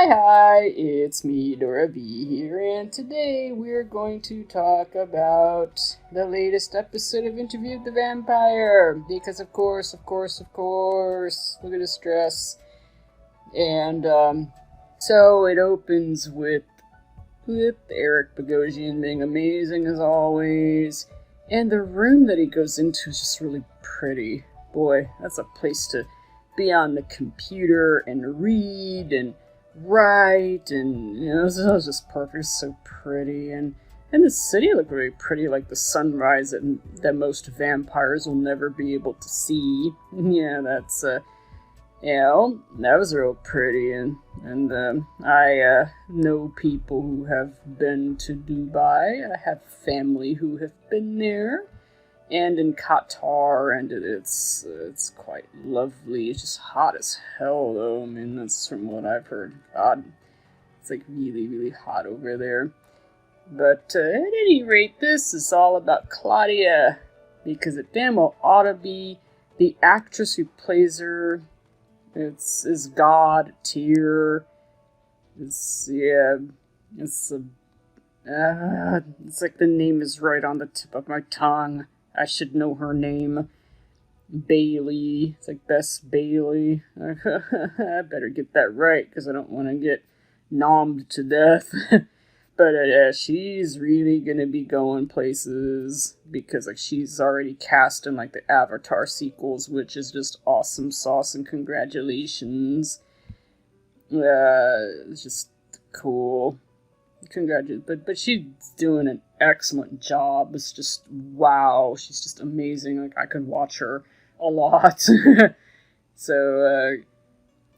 Hi, it's me, Dora V here, and today we're going to talk about the latest episode of Interview with the Vampire, because of course, look at the stress. And, so it opens with Eric Bogosian being amazing as always, and the room that he goes into is just really pretty. Boy, that's a place to be on the computer and read and write, and it was just perfect. It's so pretty, and the city looked really pretty, like the sunrise that most vampires will never be able to see. Yeah, that's that was real pretty, and I know people who have been to Dubai. I have family who have been there, and in Qatar, and it's quite lovely. It's just hot as hell, though. I mean, that's from what I've heard. God, it's like really, really hot over there. But at any rate, this is all about Claudia, because it damn well ought to be. The actress who plays her, is god tier. It's like the name is right on the tip of my tongue. I should know her name. Bailey. It's like Bess Bailey. I better get that right, because I don't want to get nommed to death. But she's really gonna be going places, because like she's already cast in like the Avatar sequels, which is just awesome sauce, and congratulations. It's just cool. But she's doing an excellent job. It's just wow. She's just amazing. Like I could watch her a lot. So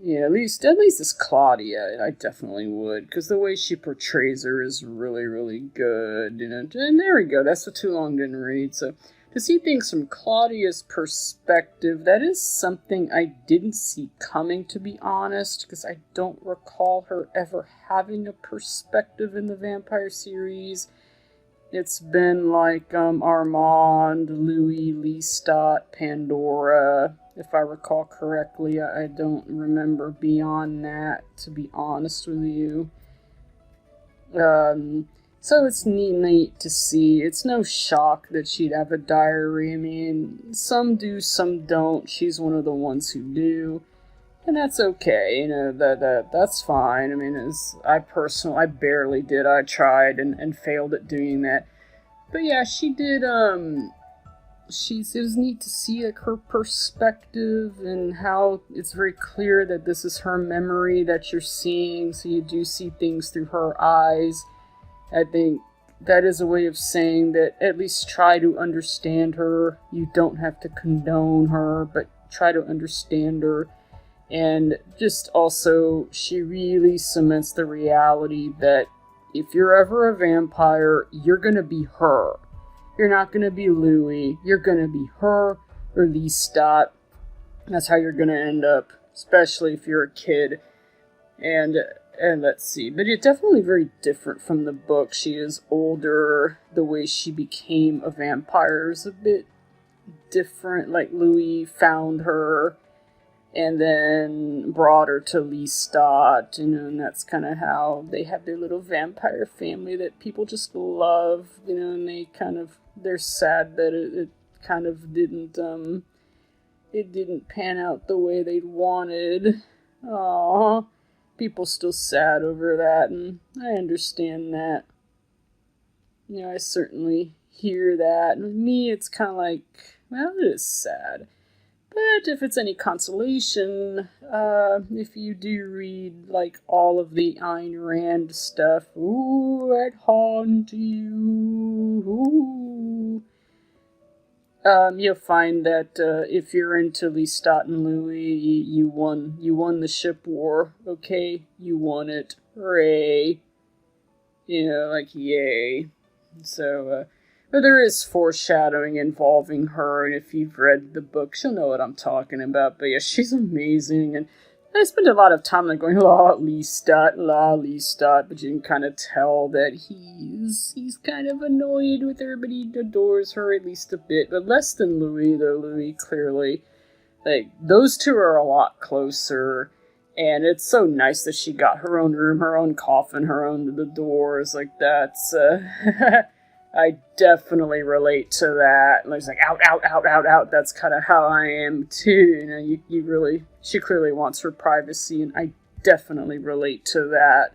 yeah, at least it's Claudia. I definitely would, because the way she portrays her is really, really good. And there we go. That's what Too Long Didn't Read. So to see things from Claudia's perspective, that is something I didn't see coming, to be honest, because I don't recall her ever having a perspective in the vampire series. It's been like Armand, Louis, Lestat, Pandora, if I recall correctly. I don't remember beyond that, to be honest with you. So it's neat to see. It's no shock that she'd have a diary. I mean, some do, some don't. She's one of the ones who do. And that's okay, that's fine. I mean, I barely did. I tried and failed at doing that. But yeah, she did, it was neat to see, like, her perspective, and how it's very clear that this is her memory that you're seeing, so you do see things through her eyes. I think that is a way of saying that at least try to understand her. You don't have to condone her, but try to understand her. And just also, she really cements the reality that if you're ever a vampire, you're gonna be her. You're not gonna be Louis. You're gonna be her or Lestat. That's how you're gonna end up, especially if you're a kid. And let's see, but it's definitely very different from the book. She is older. The way she became a vampire is a bit different. Like, Louis found her and then brought her to Lestat, and that's kind of how they have their little vampire family that people just love, and they're sad that it kind of didn't pan out the way they'd wanted. Aww. People still sad over that, and I understand that. I certainly hear that. And with me, it's kind of like, well, it is sad. But if it's any consolation, if you do read, like, all of the Ayn Rand stuff, ooh, I'd haunt you, ooh. You'll find that if you're into Lestat and Louis, you won the ship war. Okay, you won it. Hooray! Like, yay. So, but there is foreshadowing involving her, and if you've read the book, you'll know what I'm talking about. But yeah, she's amazing, and I spent a lot of time like going la Lestat, but you can kind of tell that he's kind of annoyed with her, but he adores her at least a bit, but less than Louis, though Louis clearly, like, those two are a lot closer, And it's so nice that she got her own room, her own coffin, her own the doors. Like, that's, I definitely relate to that. Like, it's like, out, out, out, out, out. That's kind of how I am, too. You know, you really, she clearly wants her privacy, and I definitely relate to that.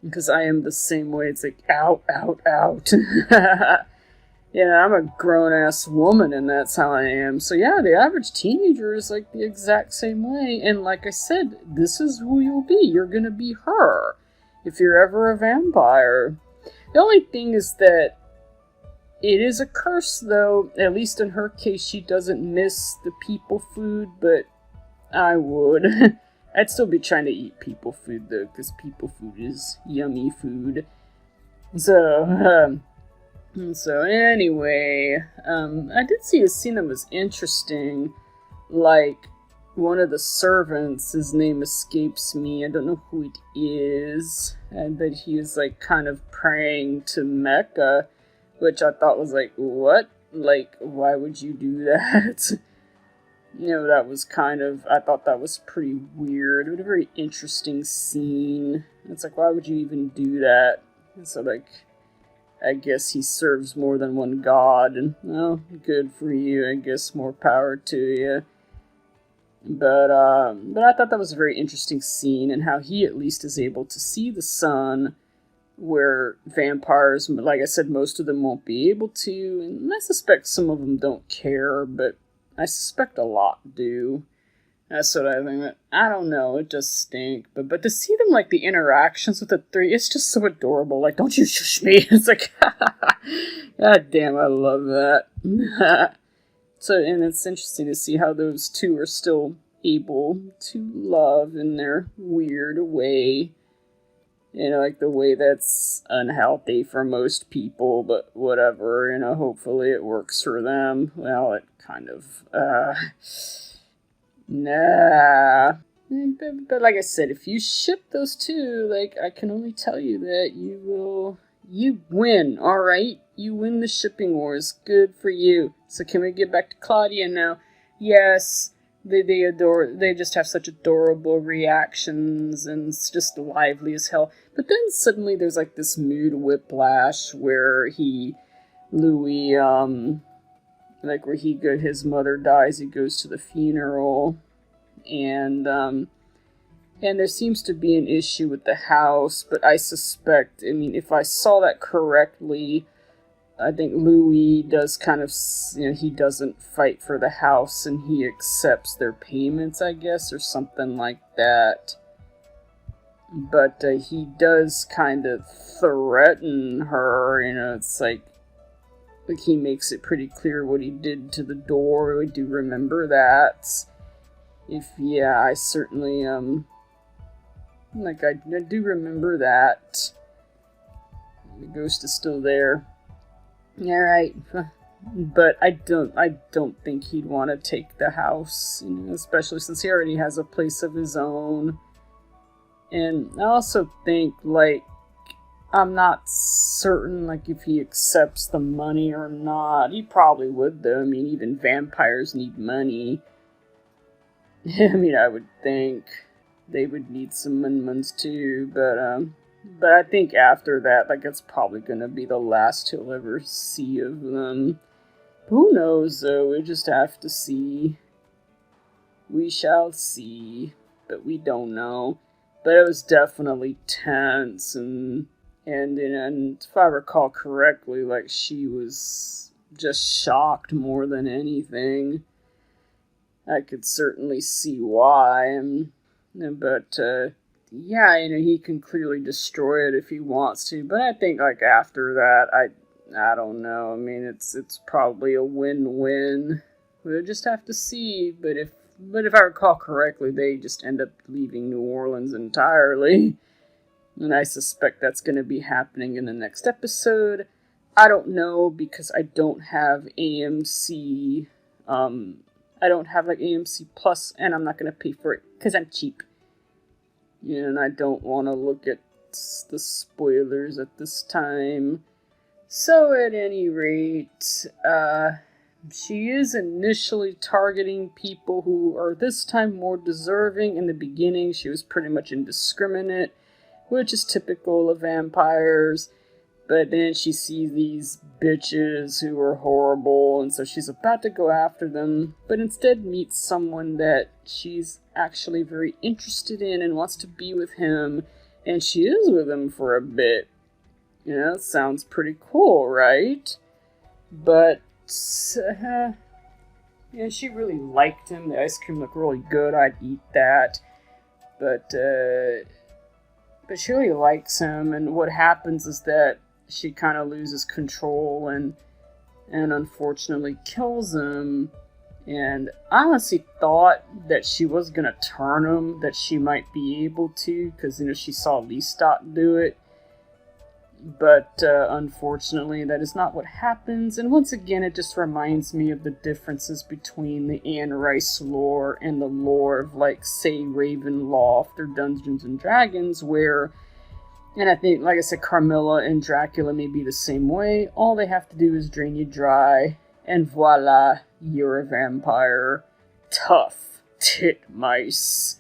Because I am the same way. It's like, out, out, out. You know, I'm a grown-ass woman, and that's how I am. So yeah, the average teenager is like the exact same way. And like I said, this is who you'll be. You're gonna be her. If you're ever a vampire. The only thing is that it is a curse, though. At least in her case, she doesn't miss the people food, but I would. I'd still be trying to eat people food, though, because people food is yummy food. So anyway, I did see a scene that was interesting. Like, one of the servants, his name escapes me, I don't know who it is, but he was, like, kind of praying to Mecca, which I thought was like, what? Like, why would you do that? You know, that was kind of, I thought that was pretty weird. It was a very interesting scene. It's like, why would you even do that? So, like, I guess he serves more than one god, and, well, good for you, I guess, more power to you. But I thought that was a very interesting scene, and how he at least is able to see the sun, where vampires, like I said, most of them won't be able to, and I suspect some of them don't care, but I suspect a lot do. That's what I think. I don't know, it does stink. But to see them, like, the interactions with the three, it's just so adorable. Like, don't you shush me. It's like, god damn, I love that. So, and it's interesting to see how those two are still able to love in their weird way. You know, like the way that's unhealthy for most people, but whatever, you know, hopefully it works for them. Well, it kind of, nah. But like I said, if you ship those two, like, I can only tell you that you win, alright? You win the shipping wars. Good for you. So can we get back to Claudia now? Yes, they just have such adorable reactions, and it's just lively as hell. But then suddenly there's like this mood whiplash where Louis, like where his mother dies, he goes to the funeral, and there seems to be an issue with the house, but I suspect, I mean, if I saw that correctly, I think Louis does kind of, you know, he doesn't fight for the house, and he accepts their payments, I guess, or something like that. But he does kind of threaten her, you know, it's like he makes it pretty clear what he did to the door. I do remember that. I certainly, I do remember that. The ghost is still there. Alright. But I don't think he'd want to take the house, you know, especially since he already has a place of his own. And I also think, like, I'm not certain, like, if he accepts the money or not. He probably would, though. I mean, even vampires need money. I mean, I would think they would need some mun-muns, too. But I think after that, like, it's probably gonna be the last he'll ever see of them. Who knows, though? We just have to see. We shall see. But we don't know. But it was definitely tense, and if I recall correctly, like, she was just shocked more than anything. I could certainly see why, but yeah, you know, he can clearly destroy it if he wants to, but I think, like, after that, I don't know, I mean, it's probably a win-win. We'll just have to see, but if I recall correctly, they just end up leaving New Orleans entirely. And I suspect that's going to be happening in the next episode. I don't know, because I don't have AMC. I don't have, like, AMC Plus, and I'm not going to pay for it, because I'm cheap. And I don't want to look at the spoilers at this time. So, at any rate, she is initially targeting people who are this time more deserving. In the beginning, she was pretty much indiscriminate, which is typical of vampires. But then she sees these bitches who are horrible, and so she's about to go after them, but instead meets someone that she's actually very interested in and wants to be with him, and she is with him for a bit. Sounds pretty cool, right? But, she really liked him. The ice cream looked really good. I'd eat that. But she really likes him, and what happens is that she kind of loses control and unfortunately kills him. And I honestly thought that she was going to turn him, that she might be able to, because, she saw Lestat do it. But unfortunately, that is not what happens. And once again, it just reminds me of the differences between the Anne Rice lore and the lore of, say, Ravenloft or Dungeons and Dragons, where, and I think, like I said, Carmilla and Dracula may be the same way. All they have to do is drain you dry, and voila, you're a vampire. Tough titmice.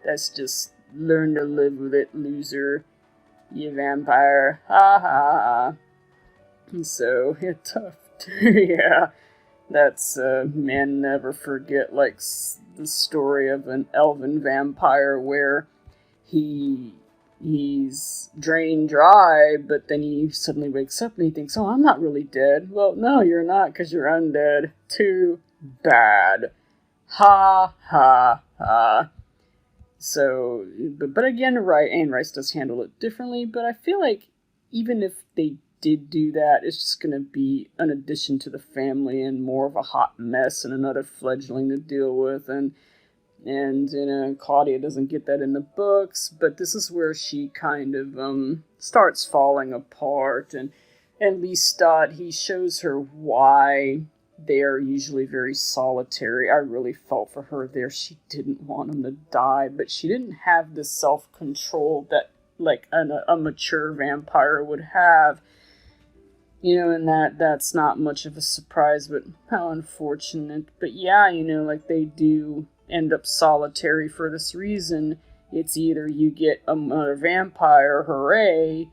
That's just learn to live with it, loser. You vampire. Ha ha ha. So, tough. Yeah. That's, man never forget, the story of an elven vampire where he's drained dry, but then he suddenly wakes up and he thinks, oh, I'm not really dead. Well, no, you're not, because you're undead. Too bad. Ha ha ha. So, but again, Anne Rice does handle it differently, but I feel like even if they did do that, it's just going to be an addition to the family and more of a hot mess and another fledgling to deal with, and Claudia doesn't get that in the books, but this is where she kind of starts falling apart, and Lestat, he shows her why they are usually very solitary. I really felt for her there. She didn't want him to die, but she didn't have the self-control that, a mature vampire would have. And that's not much of a surprise, but how unfortunate. But yeah, they do end up solitary for this reason. It's either you get another vampire, hooray.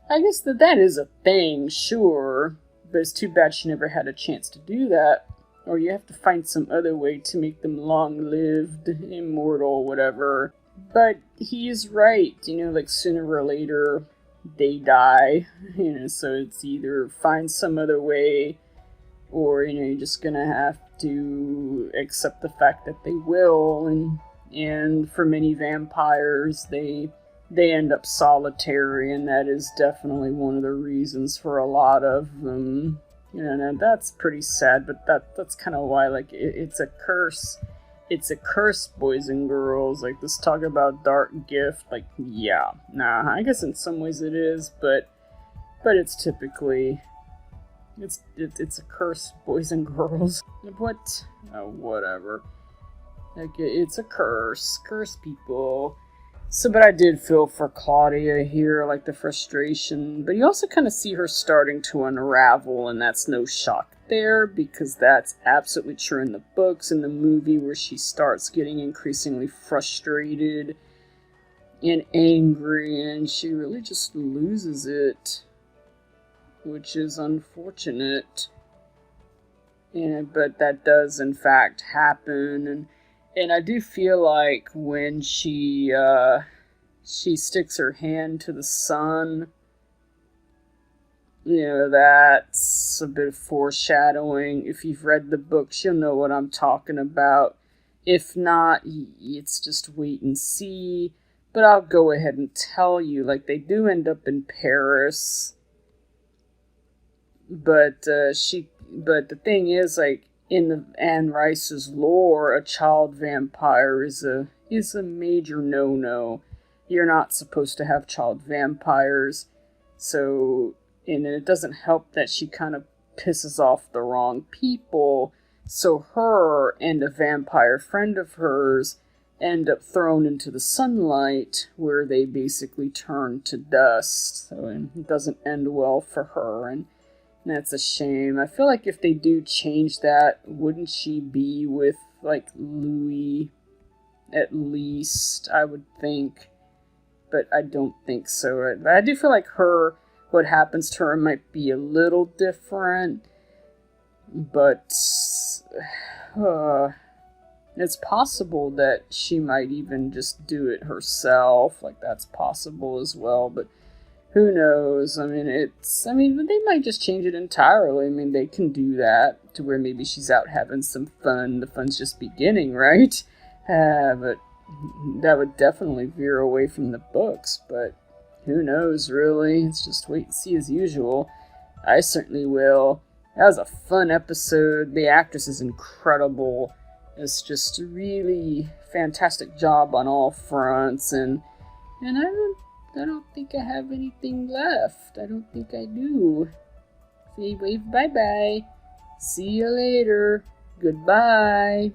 I guess that is a thing, sure. But it's too bad she never had a chance to do that. Or you have to find some other way to make them long-lived, immortal, whatever. But he is right, sooner or later, they die. So it's either find some other way, or, you're just gonna have to accept the fact that they will. And for many vampires, they end up solitary, and that is definitely one of the reasons for a lot of them. And that's pretty sad, but that's kind of why, it's a curse. It's a curse, boys and girls. Let's talk about dark gift. Yeah. Nah, I guess in some ways it is, but it's typically... It's a curse, boys and girls. What? Oh, whatever. It's a curse. Curse people. So, but I did feel for Claudia here, the frustration. But you also kind of see her starting to unravel, and that's no shock there, because that's absolutely true in the books, in the movie, where she starts getting increasingly frustrated and angry, and she really just loses it, which is unfortunate. But that does, in fact, happen, and I do feel like when she sticks her hand to the sun, that's a bit of foreshadowing. If you've read the books, you'll know what I'm talking about. If not, it's just wait and see. But I'll go ahead and tell you, they do end up in Paris. But the thing is, in the Anne Rice's lore, a child vampire is a major no-no. You're not supposed to have child vampires. So, and it doesn't help that she kind of pisses off the wrong people. So her and a vampire friend of hers end up thrown into the sunlight, where they basically turn to dust. So it doesn't end well for her. That's a shame. I feel like if they do change that, wouldn't she be with, like, Louis at least, I would think. But I don't think so. But I do feel like what happens to her might be a little different. But it's possible that she might even just do it herself. Like, that's possible as well. But who knows? I mean, they might just change it entirely. I mean, they can do that to where maybe she's out having some fun. The fun's just beginning, right? But that would definitely veer away from the books. But who knows, really? Let's just wait and see as usual. I certainly will. That was a fun episode. The actress is incredible. It's just a really fantastic job on all fronts, and I don't think I have anything left. I don't think I do. Say wave bye bye. See you later. Goodbye.